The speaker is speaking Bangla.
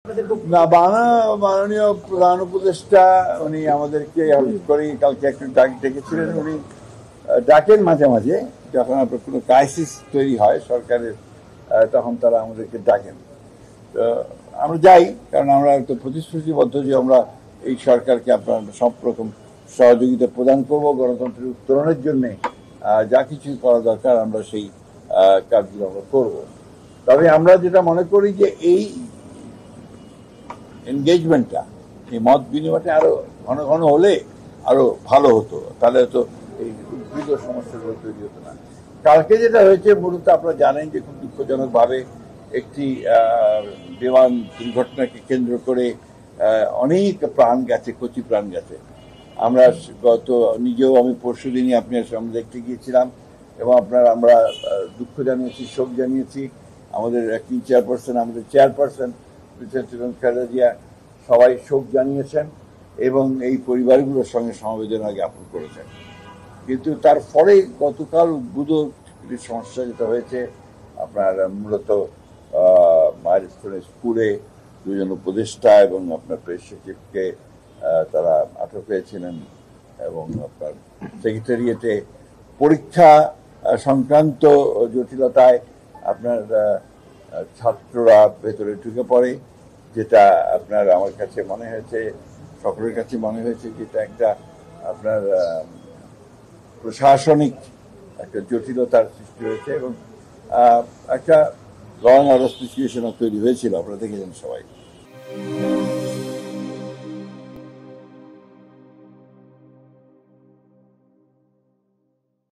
না, মাননীয় প্রধান উপদেষ্টা উনি আমাদেরকে কালকে একটু ডেকেছিলেন। উনি ডাকেন মাঝে মাঝে, যখন আপনার কোনো ক্রাইসিস তৈরি হয় সরকারের, তখন তারা আমাদেরকে ডাকেন। তো আমরা যাই, কারণ আমরা তো প্রতিশ্রুতিবদ্ধ যে আমরা এই সরকারকে আপনার সব রকম সহযোগিতা প্রদান করব, গণতন্ত্রের উত্তরণের জন্য যা কিছু করা দরকার আমরা সেই কাজগুলো আমরা করব। তবে আমরা যেটা মনে করি যে এই এনগেজমেন্টটা, এই মত বিনিময়টা আরো ঘন ঘন হলে আরো ভালো হতো, তাহলে তো এই উদ্ভিদ সমস্যাগুলো তৈরি হতো না। কালকে যেটা হয়েছে মূলত আপনারা জানেন যে খুব দুঃখজনক ভাবে একটি বিমান দুর্ঘটনাকে কেন্দ্র করে অনেক প্রাণ গেছে, কচি প্রাণ গেছে। আমরা নিজেও আমি পরশুদিনই আপনার সামনে দেখতে গিয়েছিলাম এবং আমরা দুঃখ জানিয়েছি, শোক জানিয়েছি। আমাদের অ্যাক্টিং চেয়ারপারসন, আমাদের চেয়ারপারসন খালেদা জিয়া সবাই শোক জানিয়েছেন এবং এই পরিবারগুলোর সঙ্গে সমবেদনা জ্ঞাপন করেছেন। কিন্তু তারপরে গতকাল উদ্ভূত সমস্যা যেটা হয়েছে, আপনার মূলত মাইলস্টোন স্কুলে দুজন উপদেষ্টা এবং আপনার প্রেস সচিবকে তারা আটক হয়েছিলেন এবং আপনার সেক্রেটারিয়েটে পরীক্ষা সংক্রান্ত জটিলতায় আপনার ছাত্ররা ভেতরে ঢুকে পড়ে, যেটা আপনার আমার কাছে মনে হয়েছে, সকলের কাছে মনে হয়েছে যেটা একটা আপনার প্রশাসনিক একটা জটিলতার সৃষ্টি হয়েছে এবং একটা ল অ্যান্ড অর্ডার সিচুয়েশনও তৈরি হয়েছিল, আপনারা দেখেছেন সবাই।